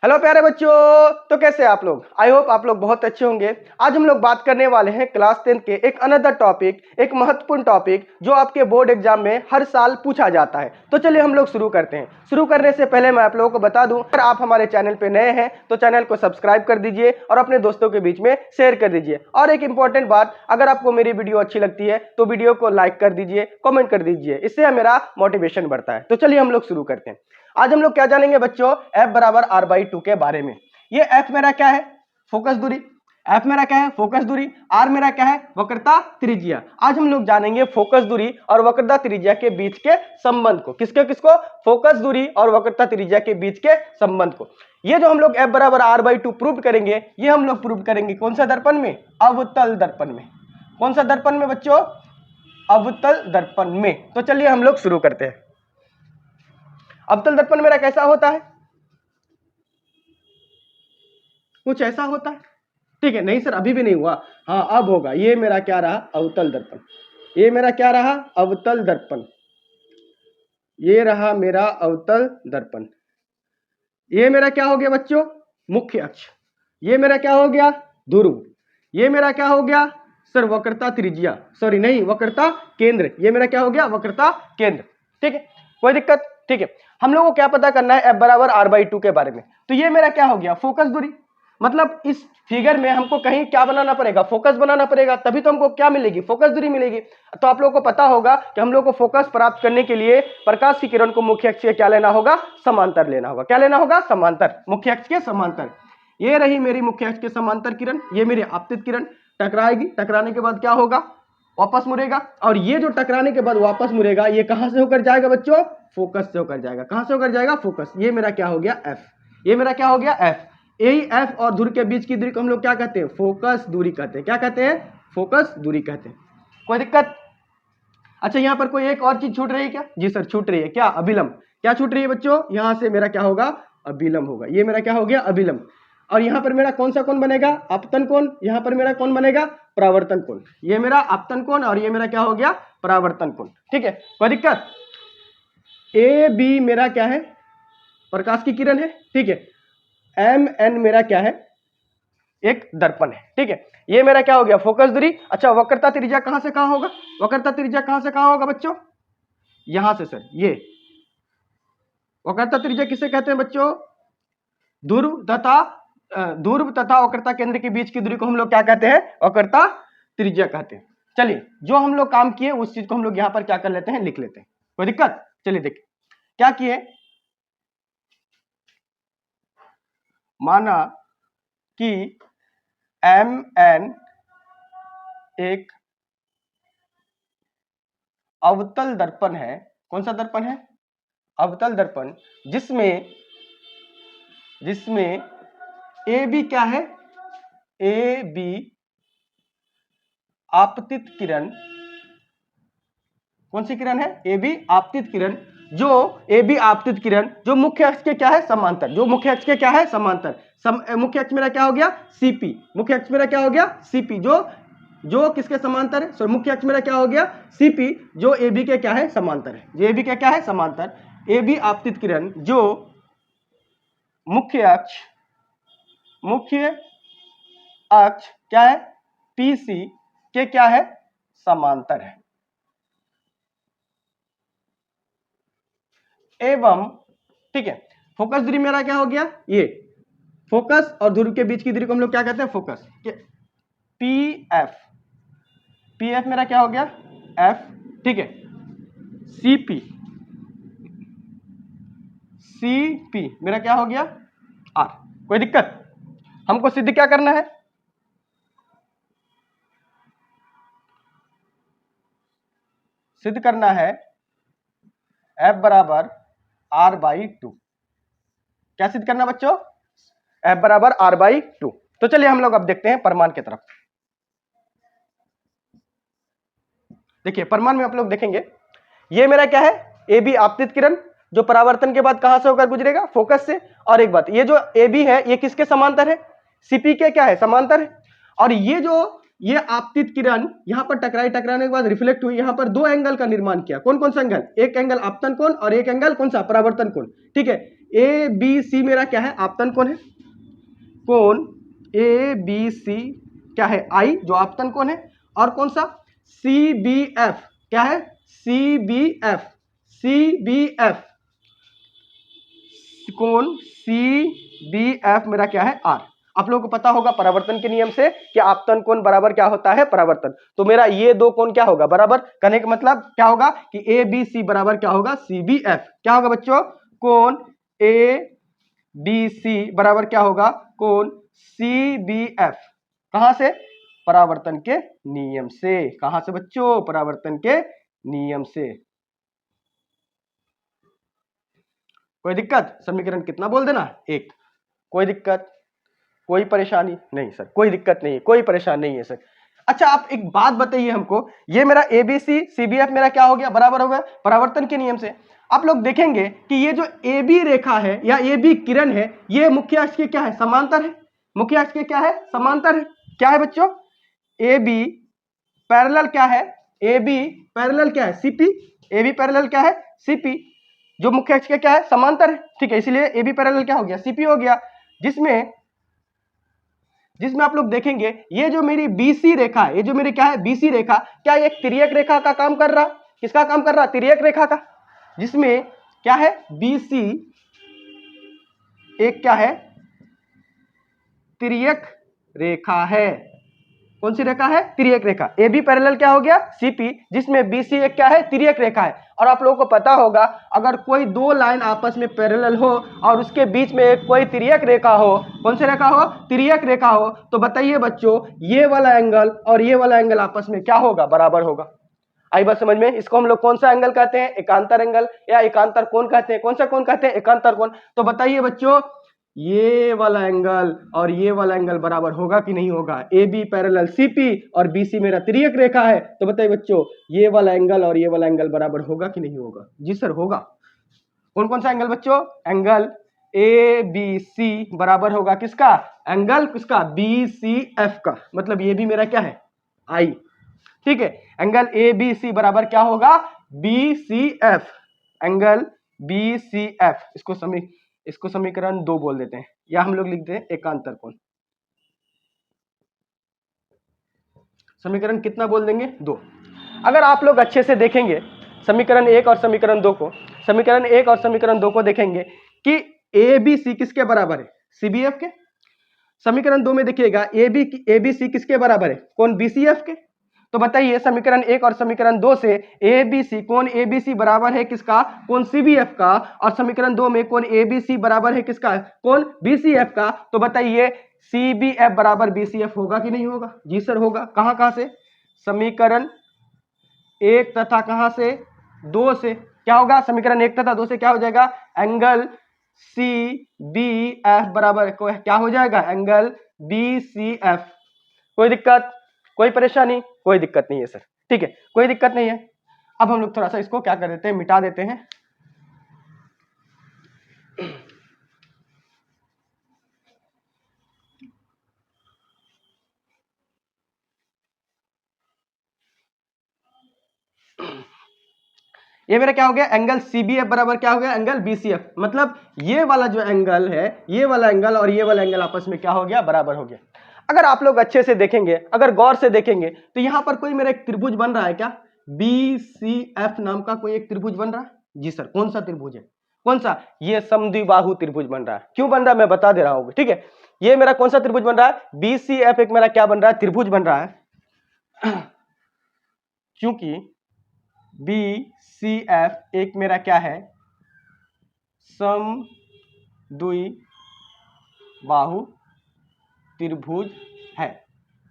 Hello प्यारे बच्चों, तो कैसे हैं आप लोग। आई होप आप लोग बहुत अच्छे होंगे। आज हम लोग बात करने वाले हैं क्लास 10 के एक अनदर टॉपिक, एक महत्वपूर्ण टॉपिक जो आपके बोर्ड एग्जाम में हर साल पूछा जाता है। तो चलिए हम लोग शुरू करते हैं। शुरू करने से पहले मैं आप लोगों को बता दूं, अगर आप हमारे चैनल पे नए हैं तो चैनल को सब्सक्राइब कर दीजिए और अपने दोस्तों के बीच में शेयर कर दीजिए। और एक इंपॉर्टेंट बात, अगर आपको मेरी वीडियो अच्छी लगती है तो वीडियो को लाइक कर दीजिए, कॉमेंट कर दीजिए, इससे मेरा मोटिवेशन बढ़ता है। तो चलिए हम लोग शुरू करते हैं। आज हम लोग क्या जानेंगे बच्चों, F बराबर R/2 के बारे में। ये F मेरा क्या है, फोकस दूरी। F मेरा क्या है, फोकस दूरी। R मेरा क्या है, वक्रता त्रिज्या। आज हम लोग जानेंगे फोकस दूरी और वक्रता त्रिज्या के बीच के संबंध को। किसके किसको, फोकस दूरी और वक्रता त्रिज्या के बीच के संबंध को। ये जो हम लोग F बराबर R/2 प्रूव करेंगे, ये हम लोग प्रूव करेंगे कौन सा दर्पण में, अवतल दर्पण में। कौन सा दर्पण में बच्चों, अवतल दर्पण में। तो चलिए हम लोग शुरू करते हैं। अवतल दर्पण मेरा कैसा होता है, कुछ ऐसा होता है, ठीक है। नहीं सर अभी भी नहीं हुआ, हाँ अब होगा। ये मेरा क्या रहा, अवतल दर्पण। ये मेरा क्या रहा, अवतल दर्पण। ये रहा मेरा अवतल दर्पण। ये मेरा क्या हो गया बच्चों, मुख्य अक्ष। ये मेरा क्या हो गया, ध्रुव। ये मेरा क्या हो गया सर, वक्रता त्रिज्या, सॉरी नहीं, वक्रता केंद्र। ये मेरा क्या हो गया, वक्रता केंद्र। ठीक है, कोई दिक्कत, ठीक है। हम लोगों को क्या पता करना है F बराबर R/2 के बारे में। तो ये मेरा क्या हो गया, फोकस दूरी। मतलब इस फिगर में हमको कहीं क्या बनाना पड़ेगा, फोकस बनाना पड़ेगा, तभी तो हमको क्या मिलेगी, फोकस दूरी मिलेगी। तो आप लोगों को पता होगा कि हम लोग को फोकस प्राप्त करने के लिए प्रकाश की किरण को मुख्य अक्ष से क्या लेना होगा, समांतर लेना होगा। क्या लेना होगा, समांतर, मुख्य अक्ष के समांतर। ये रही मेरी मुख्य अक्ष के समांतर किरण, ये मेरी आपतित किरण टकराएगी। टकराने के बाद क्या होगा, वापस मुड़ेगा। और ये जो टकराने के बाद वापस मुड़ेगा, ये कहां से होकर जाएगा बच्चों, फोकस से होकर जाएगा। कहां से होकर जाएगा, फोकस। ये मेरा क्या हो गया, F। ये मेरा क्या हो गया, F। यही F और ध्रुव के बीच की दूरी को हम लोग क्या कहते हैं, फोकस दूरी कहते हैं। क्या कहते हैं, फोकस दूरी कहते हैं। कोई दिक्कत। अच्छा यहाँ पर कोई एक और चीज छूट रही है क्या, जी सर छूट रही है, क्या, अभिलंब। क्या छूट रही है बच्चों, यहां से मेरा क्या होगा, अभिलंब होगा। ये मेरा क्या हो गया, अभिलंब। और यहां पर मेरा कौन सा कोण बनेगा, आपतन कोण। यहां पर मेरा कौन बनेगा, परावर्तन कोण। ये मेरा आपतन कोण और ये मेरा क्या हो गया, परावर्तन कोण। ठीक है, कोई दिक्कत। ए बी मेरा क्या है, प्रकाश की किरण है, ठीक है। एम एन मेरा क्या है, एक दर्पण है, ठीक है। ये मेरा क्या हो गया, फोकस दूरी। अच्छा वक्रता त्रिज्या कहां से कहां होगा, वक्रता त्रिज्या कहां से कहां होगा बच्चों, यहां से सर। ये वक्रता त्रिज्या किसे कहते हैं बच्चों, ध्रुव तथा वक्रता केंद्र के बीच की दूरी को हम लोग क्या कहते हैं, वक्रता त्रिज्या कहते हैं। चलिए जो हम लोग काम किए उस चीज को हम लोग यहां पर क्या कर लेते हैं, लिख लेते हैं। कोई दिक्कत। चलिए देखिए क्या किए, माना कि एम एन एक अवतल दर्पण है। कौन सा दर्पण है, अवतल दर्पण, जिसमें ए बी क्या है, ए बी आपतित किरण। कौन सी किरण है, ए बी आपतित किरण। जो ए बी आपतित किरण जो मुख्य अक्ष के क्या है, समांतर। जो मुख्य अक्ष के क्या है, समांतर। मुख्य अक्ष मेरा क्या हो गया, सीपी। मुख्य अक्ष मेरा क्या हो गया, सीपी। जो किसके समांतर है, सो मुख्य अक्ष मेरा क्या हो गया, सीपी, जो ए बी के क्या है, समांतर है। जो ए बी के क्या है, समांतर। ए बी आपतित किरण जो मुख्य अक्ष क्या है, पीसी के क्या है, समांतर है। एवं, ठीक है, फोकस दूरी मेरा क्या हो गया, ये फोकस और ध्रुव के बीच की दूरी को हम लोग क्या कहते हैं, फोकस। पी एफ मेरा क्या हो गया, एफ, ठीक है। सी पी मेरा क्या हो गया, आर। कोई दिक्कत। हमको सिद्ध क्या करना है, सिद्ध करना है F बराबर R/2। क्या सिद्ध करना बच्चों, F बराबर R/2। तो चलिए हम लोग अब देखते हैं प्रमाण की तरफ। देखिए प्रमाण में आप लोग देखेंगे, ये मेरा क्या है, ए बी आपतित किरण जो परावर्तन के बाद कहां से होकर गुजरेगा, फोकस से। और एक बात, ये जो ए बी है ये किसके समांतर है, सीपी के क्या है, समांतर है। और ये आपतित किरण यहां पर टकराने के बाद रिफ्लेक्ट हुई, यहां पर दो एंगल का निर्माण किया। कौन कौन सा एंगल, एक एंगल आपतन कोण और एक एंगल कौन सा, परावर्तन कोण। ठीक है, ए बी सी मेरा क्या है, आपतन कोण है, कोण ए बी सी क्या है, आई जो आपतन कोण है, और कौन सा सी बी एफ क्या है, C B F, C B F कोण सी बी एफ मेरा क्या है, आर। आप लोगों को पता होगा परावर्तन के नियम से कि आपतन कोण बराबर क्या होता है, परावर्तन। तो मेरा ये दो कोण क्या होगा, बराबर। कहने का मतलब क्या होगा कि ए बी सी बराबर क्या होगा, सी बी एफ। क्या होगा बच्चों, कोण ए बी सी बराबर क्या होगा, कोण सी बी एफ। कहां से, परावर्तन के नियम से। कहां से बच्चों, परावर्तन के नियम से। कोई दिक्कत, समीकरण कितना बोल देना, एक। कोई दिक्कत, कोई परेशानी नहीं सर, कोई दिक्कत नहीं, कोई परेशान नहीं है सर। अच्छा आप एक बात बताइए हमको, ये मेरा एबीसी सीबीएफ मेरा क्या हो गया, बराबर हो गया परावर्तन के नियम से। आप लोग देखेंगे कि ये जो ए बी रेखा है या ए बी किरण है, ये मुख्य अक्ष के क्या है, समांतर है। मुख्य अक्ष के क्या है, समांतर है। क्या है बच्चों, ए बी पैरेलल क्या है, ए बी पैरेलल क्या है, सीपी। ए बी पैरेलल क्या है, सीपी, जो मुख्य अक्ष के क्या है, समांतर है। ठीक है, इसलिए ए बी पैरेलल क्या हो गया, सीपी हो गया। जिसमें आप लोग देखेंगे ये जो मेरी बीसी रेखा है, ये जो मेरी क्या है, बीसी रेखा, क्या एक तिर्यक रेखा का काम कर रहा, किसका काम कर रहा, तिर्यक रेखा का। जिसमें क्या है, बीसी एक क्या है, तिर्यक रेखा है। कौन सी रेखा है, तिर्यक रेखा। ए बी पैरेलल क्या हो गया, सीपी, जिसमें बीसी एक क्या है, तिर्यक रेखा है। और आप लोगों को पता होगा अगर कोई दो लाइन आपस में पैरेलल हो और उसके बीच में एक कोई तिर्यक रेखा हो, कौन सी रेखा हो, तिर्यक रेखा हो, तो बताइए बच्चों ये वाला एंगल और ये वाला एंगल आपस में क्या होगा, बराबर होगा। आई बात समझ में। इसको हम लोग कौन सा एंगल कहते हैं, एकांतर एंगल या एकांतर कोण कहते हैं। कौन सा कोण कहते हैं, एकांतर कोण। तो बताइए बच्चों ये वाला एंगल और ये वाला एंगल बराबर होगा कि नहीं होगा। ए बी पैरेलल सीपी और बीसी मेरा तिर्यक रेखा है, तो बताइए बच्चों ये वाला एंगल और ये वाला एंगल बराबर होगा कि नहीं होगा। जी सर होगा। कौन कौन सा एंगल बच्चों, एंगल ए बी सी बराबर होगा किसका, एंगल किसका, बी सी एफ का। मतलब ये भी मेरा क्या है, आई। ठीक है, एंगल ए बी सी बराबर क्या होगा, B C F, angle B C F. इसको समीकरण 2 बोल देते हैं, या हम लोग लिखते हैं एकांतर कोण। समीकरण कितना बोल देंगे, 2। अगर आप लोग अच्छे से देखेंगे समीकरण 1 और समीकरण 2 को, समीकरण 1 और समीकरण 2 को देखेंगे कि ए बी सी किसके बराबर है, सीबीएफ के। समीकरण 2 में देखिएगा ए बी सी किसके बराबर है, कौन, बीसीएफ के। तो बताइए समीकरण 1 और समीकरण 2 से ए बी सी, कौन ए बी सी बराबर है किसका, कौन सीबीएफ का। और समीकरण 2 में कौन ए बी सी बराबर है किसका, कौन बीसीएफ का। तो बताइए सीबीएफ बराबर बीसीएफ होगा कि नहीं होगा। जी सर होगा। कहां से, समीकरण 1 तथा कहां से, 2 से। क्या होगा, समीकरण 1 तथा 2 से क्या हो जाएगा, एंगल सी बी एफ बराबर क्या हो जाएगा, एंगल बी सी एफ। कोई दिक्कत, कोई परेशानी, कोई दिक्कत नहीं है सर। ठीक है, कोई दिक्कत नहीं है। अब हम लोग थोड़ा सा इसको क्या कर देते हैं, मिटा देते हैं। ये मेरा क्या हो गया, एंगल सीबीएफ बराबर क्या हो गया, एंगल बीसीएफ। मतलब ये वाला जो एंगल है, ये वाला एंगल और ये वाला एंगल आपस में क्या हो गया, बराबर हो गया। अगर आप लोग अच्छे से देखेंगे, अगर गौर से देखेंगे तो यहां पर कोई मेरा एक त्रिभुज बन रहा है क्या, बीसीएफ नाम का कोई एक त्रिभुज बन रहा है। जी सर, कौन सा त्रिभुज है, कौन सा, ये समद्विबाहु त्रिभुज बन रहा है। क्यों बन रहा है मैं बता दे रहा हूं। ठीक है, ये मेरा कौन सा त्रिभुज बन रहा है, बीसीएफ एक मेरा क्या बन रहा है, त्रिभुज बन रहा है। क्योंकि बीसीएफ एक मेरा क्या है, समद्विबाहु त्रिभुज है।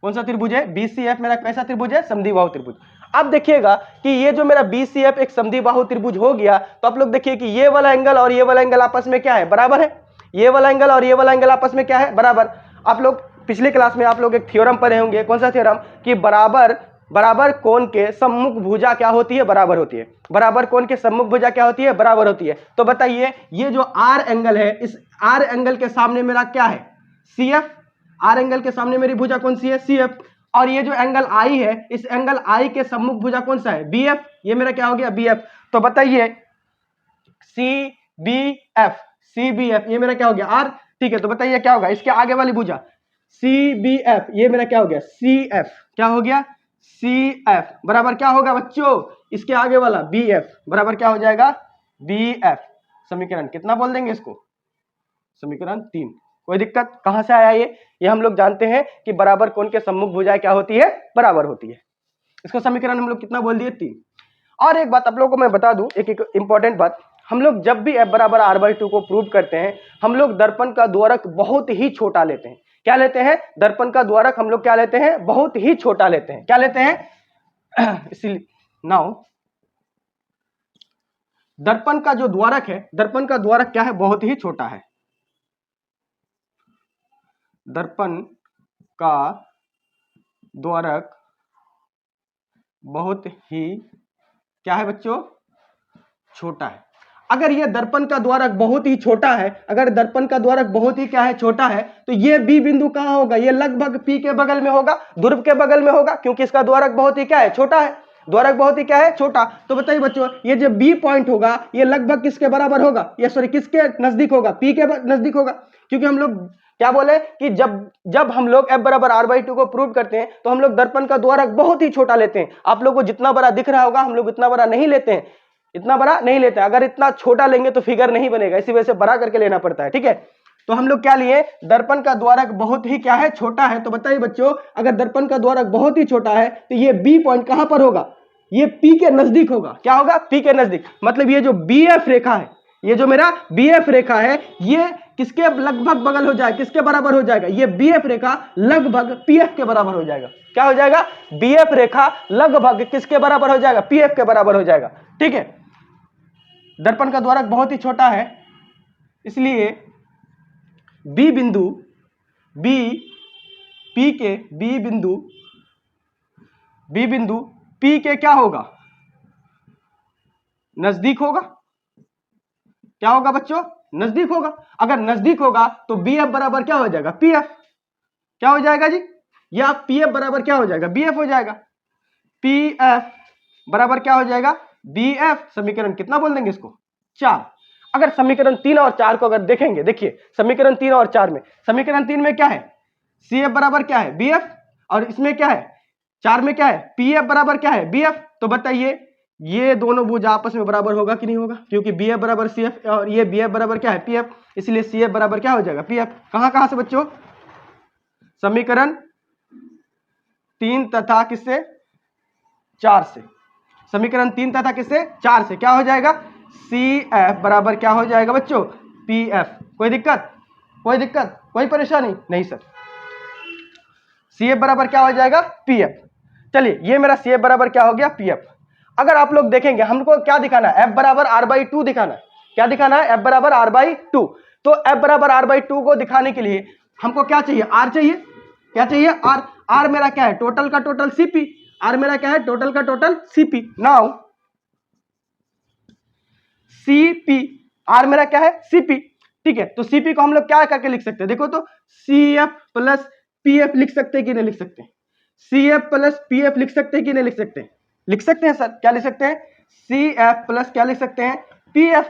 कौन सा त्रिभुज है, बीसीएफ मेरा कैसा त्रिभुज है, समद्विबाहु त्रिभुज। अब देखिएगा कि ये जो मेरा बीसीएफ एक समद्विबाहु त्रिभुज हो गया, तो आप लोग देखिए कि ये वाला एंगल और ये वाला एंगल आपस में क्या है, बराबर है। ये वाला एंगल और ये वाला एंगल आपस में क्या है, बराबर। आप लोग पिछले क्लास में आप लोग एक थ्योरम पढ़े होंगे, कौन सा थ्योरम, कि बराबर कोण के सम्मुख भुजा क्या होती है, बराबर होती है। बराबर कोण के सम्मुख भुजा क्या होती है, बराबर होती है। तो बताइए ये जो आर एंगल है, इस आर एंगल के सामने मेरा क्या है, सीएफ। आर एंगल के सामने मेरी भुजा कौन सी है, सीएफ। और ये जो एंगल आई है, इस एंगल आई के सम्मुख भुजा कौन सा है, बीएफ। ये मेरा क्या हो गया, बीएफ। तो बताइए सी बी एफ, CBF, ये मेरा क्या हो गया R। ठीक है, तो बताइए क्या होगा इसके आगे वाली भुजा, CBF, ये मेरा क्या हो गया CF, क्या हो गया CF बराबर क्या होगा बच्चों, इसके आगे वाला BF बराबर क्या हो जाएगा BF। समीकरण कितना बोल देंगे इसको, समीकरण 3। कोई दिक्कत, कहां से आया ये हम लोग जानते हैं कि बराबर कोण के सम्मुख भुजाएं क्या होती है, बराबर होती है। इसको समीकरण हम लोग कितना बोल दिए 3। और एक बात आप लोगों को मैं बता दूं, एक इंपॉर्टेंट बात, हम लोग जब भी F बराबर R/2 को प्रूव करते हैं, हम लोग दर्पण का द्वारक बहुत ही छोटा लेते हैं। क्या लेते हैं, दर्पण का द्वारक हम लोग क्या लेते हैं, बहुत ही छोटा लेते हैं। क्या लेते हैं इसलिए नाउ दर्पण का जो द्वारक है, दर्पण का द्वारक क्या है, बहुत ही छोटा है। दर्पण का द्वारक बहुत ही क्या है बच्चों, छोटा है। अगर ये दर्पण का द्वारक बहुत ही छोटा है, अगर दर्पण का द्वारक बहुत ही क्या है, छोटा है, तो ये बी बिंदु कहां होगा, ये लगभग पी के बगल में होगा, ध्रुव के बगल में होगा, क्योंकि इसका द्वारक बहुत ही क्या है, छोटा है। द्वारक बहुत ही क्या है, छोटा। तो बताइए बच्चों, ये जो बी पॉइंट होगा ये लगभग किसके बराबर होगा, ये सॉरी किसके नजदीक होगा, पी के नजदीक होगा। क्योंकि हम लोग क्या बोले कि जब हम लोग F बराबर R/2 को प्रूव करते हैं तो हम लोग दर्पण का द्वारक बहुत ही छोटा लेते हैं। आप लोगों को जितना बड़ा दिख रहा होगा हम लोग इतना बड़ा नहीं लेते हैं, इतना बड़ा नहीं लेते हैं। अगर इतना छोटा लेंगे तो फिगर नहीं बनेगा, इसी वजह से बड़ा करके लेना पड़ता है। ठीक है, तो हम लोग क्या लिए, दर्पण का द्वारक बहुत ही क्या है, छोटा है। तो बताइए बच्चों, अगर दर्पण का द्वारक बहुत ही छोटा है तो ये बी पॉइंट कहां पर होगा, ये पी के नजदीक होगा। क्या होगा, पी के नजदीक। मतलब ये जो BF रेखा है, ये जो मेरा BF रेखा है, ये किसके लगभग बगल हो जाएगा, किसके बराबर हो जाएगा, ये BF रेखा लगभग PF के बराबर हो जाएगा। क्या हो जाएगा, BF रेखा लगभग किसके बराबर हो जाएगा, PF के बराबर हो जाएगा। ठीक है, दर्पण का द्वारक बहुत ही छोटा है, इसलिए बी बिंदु P के क्या होगा, नजदीक होगा। क्या होगा बच्चों, नजदीक होगा। अगर नजदीक होगा तो BF बराबर क्या हो जाएगा, PF। क्या हो जाएगा जी, या PF बराबर क्या हो जाएगा, BF हो जाएगा। PF बराबर क्या हो जाएगा, BF। समीकरण कितना बोल देंगे इसको, 4। अगर समीकरण 3 और 4 को अगर देखेंगे, देखिए समीकरण 3 और 4 में, समीकरण 3 में क्या है, CF बराबर क्या है, BF, और इसमें क्या है 4 में क्या है, PF बराबर क्या है, BF। तो बताइए ये दोनों भुजा आपस में बराबर होगा कि नहीं होगा, क्योंकि BF बराबर CF और ये BF बराबर क्या है, PF, इसलिए CF बराबर क्या हो जाएगा, PF। कहां से बच्चों, समीकरण 3 तथा किससे, 4 से। समीकरण 3 तथा किससे, 4 से। क्या हो जाएगा, CF बराबर क्या हो जाएगा बच्चों, PF। कोई दिक्कत, कोई परेशानी नहीं सर। CF बराबर क्या हो जाएगा, PF। चलिए, ये मेरा CF बराबर क्या हो गया, PF। अगर आप लोग देखेंगे, हमको क्या दिखाना है, F बराबर R/2 दिखाना है। क्या दिखाना है, F बराबर R/2। तो F बराबर R/2 को दिखाने के लिए हमको क्या चाहिए, R चाहिए। क्या चाहिए, R। R मेरा क्या है, टोटल का टोटल CP। R मेरा क्या है, टोटल का total CP। Now CP, R मेरा क्या है, CP। ठीक है, तो CP को हम लोग क्या करके लिख सकते हैं, देखो तो CF प्लस PF लिख सकते हैं कि नहीं लिख सकते, CF प्लस PF लिख सकते हैं कि नहीं लिख सकते, लिख सकते हैं सर। क्या लिख सकते हैं, CF प्लस क्या लिख सकते हैं, PF।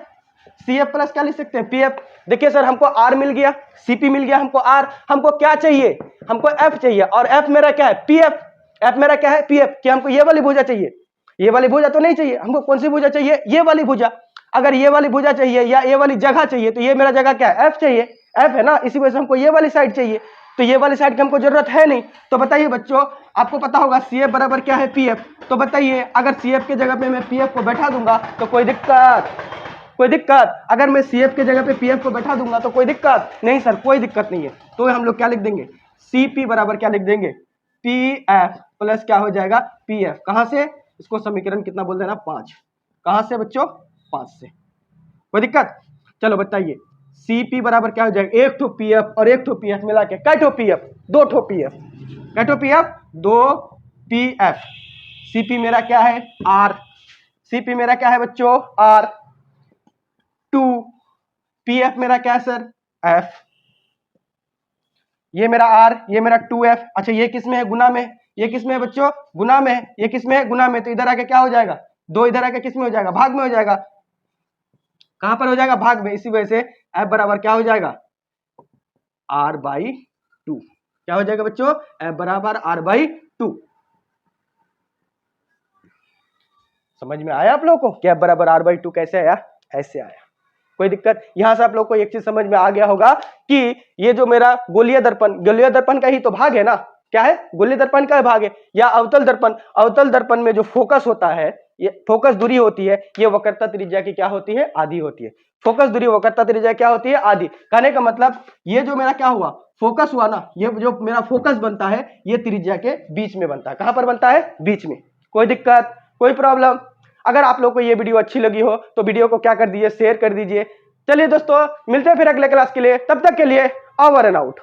CF प्लस क्या लिख सकते हैं, PF। देखिए सर, हमको R मिल गया, CP मिल गया, हमको R, हमको क्या चाहिए, हमको F चाहिए, और F मेरा क्या है, PF। F मेरा क्या है, PF। कि हमको ये वाली भुजा चाहिए, ये वाली भुजा तो नहीं चाहिए, हमको कौन सी भुजा चाहिए, ये वाली भुजा। अगर ये वाली भुजा चाहिए या ये वाली जगह चाहिए तो ये मेरा जगह क्या है, F चाहिए, F है ना, इसी वजह से हमको ये वाली साइड चाहिए। तो ये वाली साइड की हमको जरूरत है नहीं। तो बताइए बच्चों, आपको पता होगा CF बराबर क्या है, PF। तो बताइए, अगर CF के जगह पे मैं PF को बैठा दूंगा तो कोई दिक्कत, अगर मैं CF के जगह पे PF को बैठा दूंगा तो कोई दिक्कत नहीं सर, कोई दिक्कत नहीं है। तो हम लोग क्या लिख देंगे, CP बराबर क्या लिख देंगे, PF प्लस क्या हो जाएगा, PF। कहां से, इसको समीकरण कितना बोल देना, 5। कहां से बच्चों, 5 से। कोई दिक्कत, चलो बताइए, CP बराबर क्या हो जाएगा, एक ठो PF और एक ठो PF मिला के कै ठो PF, 2 ठो PF। कै ठो PF, 2 PF। CP मेरा क्या है, R। CP मेरा क्या है बच्चों, R। 2 PF मेरा क्या है सर, F। ये मेरा R, ये मेरा 2F। अच्छा, ये किस में है, गुना में। ये किस में है बच्चों, गुना में है। ये किस में है, गुना में। तो इधर आके क्या हो जाएगा, 2 इधर आके किस में हो जाएगा, भाग में हो जाएगा। कहां पर हो जाएगा, भाग में। इसी वजह से F बराबर क्या हो जाएगा r/2। क्या हो जाएगा बच्चों F बराबर r/2। समझ में आया आप लोगों को कि F बराबर r/2 कैसे आया? ऐसे आया। कोई दिक्कत? यहां से आप लोग को एक चीज समझ में आ गया होगा कि ये जो मेरा गोलीय दर्पण का ही तो भाग है ना। क्या है? गोलीय दर्पण का भाग है। या अवतल दर्पण में जो फोकस होता है, ये फोकस दूरी होती है, ये वक्रता त्रिज्या की क्या होती है? आधी होती है। फोकस दूरी वक्रता त्रिज्या क्या होती है? आधी। कहने का मतलब ये जो मेरा क्या हुआ, फोकस हुआ ना, ये जो मेरा फोकस बनता है ये त्रिज्या के बीच में बनता है। कहां पर बनता है? बीच में। कोई दिक्कत? कोई प्रॉब्लम? अगर आप लोग को ये वीडियो अच्छी लगी हो तो वीडियो को क्या कर दीजिए? शेयर कर दीजिए। चलिए दोस्तों, मिलते हैं फिर अगले क्लास के लिए। तब तक के लिए ओवर एंड आउट।